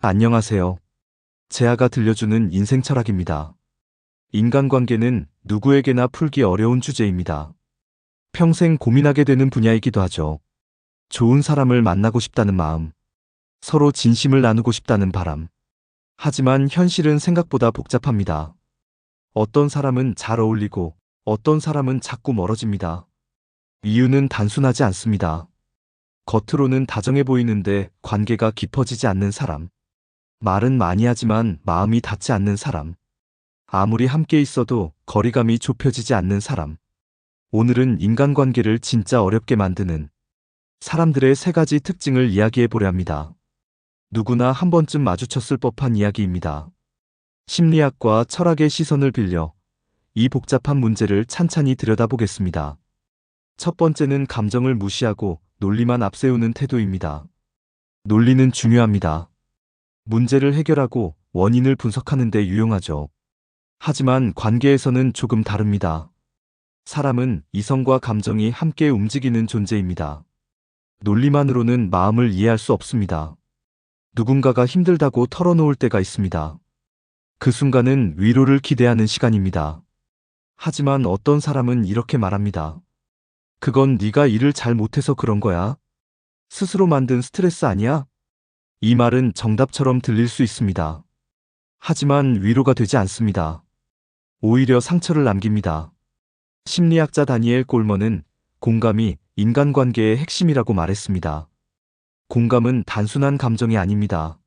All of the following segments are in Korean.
안녕하세요. 재아가 들려주는 인생 철학입니다. 인간관계는 누구에게나 풀기 어려운 주제입니다. 평생 고민하게 되는 분야이기도 하죠. 좋은 사람을 만나고 싶다는 마음, 서로 진심을 나누고 싶다는 바람. 하지만 현실은 생각보다 복잡합니다. 어떤 사람은 잘 어울리고 어떤 사람은 자꾸 멀어집니다. 이유는 단순하지 않습니다. 겉으로는 다정해 보이는데 관계가 깊어지지 않는 사람. 말은 많이 하지만 마음이 닿지 않는 사람. 아무리 함께 있어도 거리감이 좁혀지지 않는 사람. 오늘은 인간관계를 진짜 어렵게 만드는 사람들의 세 가지 특징을 이야기해 보려 합니다. 누구나 한 번쯤 마주쳤을 법한 이야기입니다. 심리학과 철학의 시선을 빌려 이 복잡한 문제를 찬찬히 들여다보겠습니다. 첫 번째는 감정을 무시하고 논리만 앞세우는 태도입니다. 논리는 중요합니다. 문제를 해결하고 원인을 분석하는 데 유용하죠. 하지만 관계에서는 조금 다릅니다. 사람은 이성과 감정이 함께 움직이는 존재입니다. 논리만으로는 마음을 이해할 수 없습니다. 누군가가 힘들다고 털어놓을 때가 있습니다. 그 순간은 위로를 기대하는 시간입니다. 하지만 어떤 사람은 이렇게 말합니다. 그건 네가 일을 잘 못해서 그런 거야. 스스로 만든 스트레스 아니야? 이 말은 정답처럼 들릴 수 있습니다. 하지만 위로가 되지 않습니다. 오히려 상처를 남깁니다. 심리학자 다니엘 골먼은 공감이 인간관계의 핵심이라고 말했습니다. 공감은 단순한 감정이 아닙니다.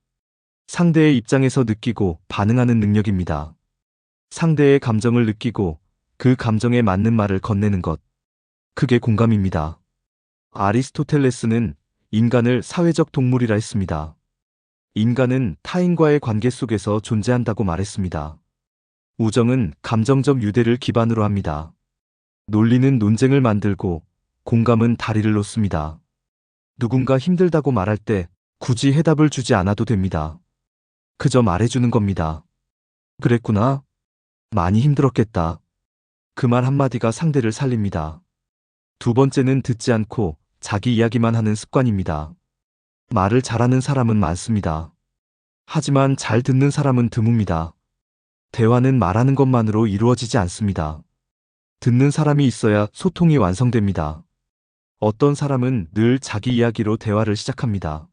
상대의 입장에서 느끼고 반응하는 능력입니다. 상대의 감정을 느끼고 그 감정에 맞는 말을 건네는 것. 그게 공감입니다. 아리스토텔레스는 인간을 사회적 동물이라 했습니다. 인간은 타인과의 관계 속에서 존재한다고 말했습니다. 우정은 감정적 유대를 기반으로 합니다. 논리는 논쟁을 만들고 공감은 다리를 놓습니다. 누군가 힘들다고 말할 때 굳이 해답을 주지 않아도 됩니다. 그저 말해주는 겁니다. 그랬구나. 많이 힘들었겠다. 그 말 한마디가 상대를 살립니다. 두 번째는 듣지 않고 자기 이야기만 하는 습관입니다. 말을 잘하는 사람은 많습니다. 하지만 잘 듣는 사람은 드뭅니다. 대화는 말하는 것만으로 이루어지지 않습니다. 듣는 사람이 있어야 소통이 완성됩니다. 어떤 사람은 늘 자기 이야기로 대화를 시작합니다.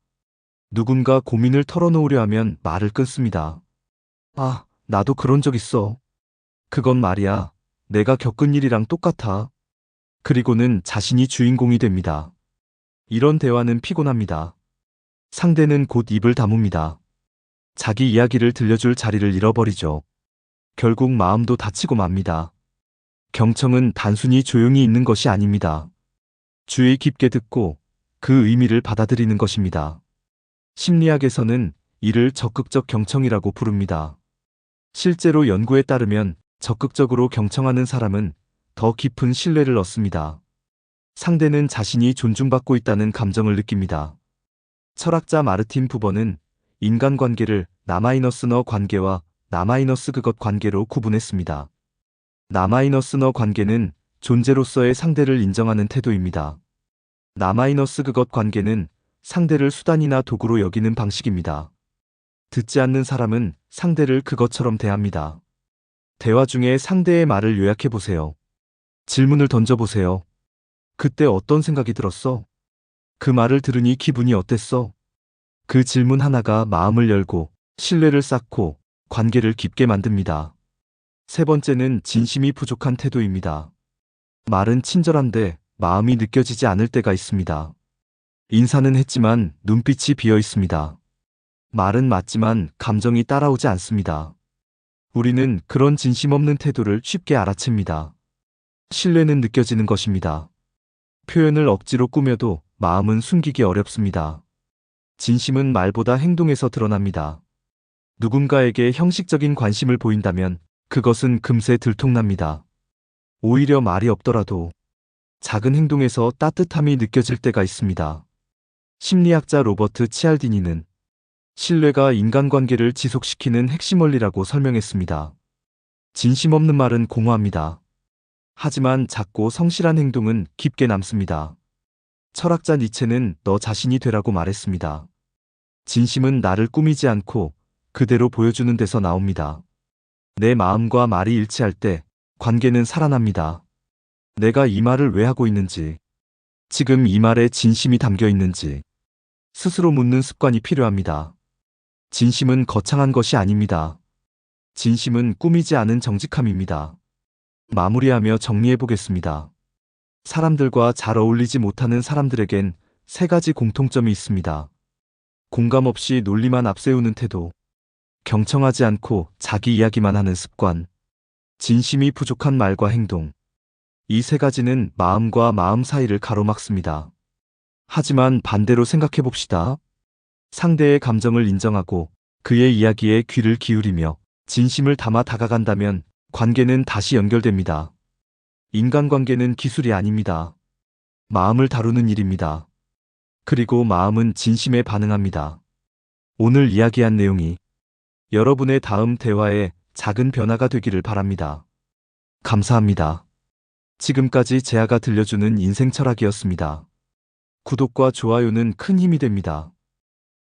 누군가 고민을 털어놓으려 하면 말을 끊습니다. 아, 나도 그런 적 있어. 그건 말이야. 내가 겪은 일이랑 똑같아. 그리고는 자신이 주인공이 됩니다. 이런 대화는 피곤합니다. 상대는 곧 입을 다뭅니다. 자기 이야기를 들려줄 자리를 잃어버리죠. 결국 마음도 다치고 맙니다. 경청은 단순히 조용히 있는 것이 아닙니다. 주의 깊게 듣고 그 의미를 받아들이는 것입니다. 심리학에서는 이를 적극적 경청이라고 부릅니다. 실제로 연구에 따르면 적극적으로 경청하는 사람은 더 깊은 신뢰를 얻습니다. 상대는 자신이 존중받고 있다는 감정을 느낍니다. 철학자 마르틴 부버는 인간관계를 나-너 관계와 나-그것 관계로 구분했습니다. 나-너 관계는 존재로서의 상대를 인정하는 태도입니다. 나-그것 관계는 상대를 수단이나 도구로 여기는 방식입니다. 듣지 않는 사람은 상대를 그것처럼 대합니다. 대화 중에 상대의 말을 요약해 보세요. 질문을 던져보세요. 그때 어떤 생각이 들었어? 그 말을 들으니 기분이 어땠어? 그 질문 하나가 마음을 열고 신뢰를 쌓고 관계를 깊게 만듭니다. 세 번째는 진심이 부족한 태도입니다. 말은 친절한데 마음이 느껴지지 않을 때가 있습니다. 인사는 했지만 눈빛이 비어 있습니다. 말은 맞지만 감정이 따라오지 않습니다. 우리는 그런 진심 없는 태도를 쉽게 알아챕니다. 신뢰는 느껴지는 것입니다. 표현을 억지로 꾸며도 마음은 숨기기 어렵습니다. 진심은 말보다 행동에서 드러납니다. 누군가에게 형식적인 관심을 보인다면 그것은 금세 들통납니다. 오히려 말이 없더라도 작은 행동에서 따뜻함이 느껴질 때가 있습니다. 심리학자 로버트 치알디니는 신뢰가 인간관계를 지속시키는 핵심 원리라고 설명했습니다. 진심 없는 말은 공허합니다. 하지만 작고 성실한 행동은 깊게 남습니다. 철학자 니체는 너 자신이 되라고 말했습니다. 진심은 나를 꾸미지 않고 그대로 보여주는 데서 나옵니다. 내 마음과 말이 일치할 때 관계는 살아납니다. 내가 이 말을 왜 하고 있는지, 지금 이 말에 진심이 담겨 있는지 스스로 묻는 습관이 필요합니다. 진심은 거창한 것이 아닙니다. 진심은 꾸미지 않은 정직함입니다. 마무리하며 정리해 보겠습니다. 사람들과 잘 어울리지 못하는 사람들에겐 세 가지 공통점이 있습니다. 공감 없이 논리만 앞세우는 태도, 경청하지 않고 자기 이야기만 하는 습관, 진심이 부족한 말과 행동. 이 세 가지는 마음과 마음 사이를 가로막습니다. 하지만 반대로 생각해 봅시다. 상대의 감정을 인정하고 그의 이야기에 귀를 기울이며 진심을 담아 다가간다면 관계는 다시 연결됩니다. 인간관계는 기술이 아닙니다. 마음을 다루는 일입니다. 그리고 마음은 진심에 반응합니다. 오늘 이야기한 내용이 여러분의 다음 대화에 작은 변화가 되기를 바랍니다. 감사합니다. 지금까지 재아가 들려주는 인생 철학이었습니다. 구독과 좋아요는 큰 힘이 됩니다.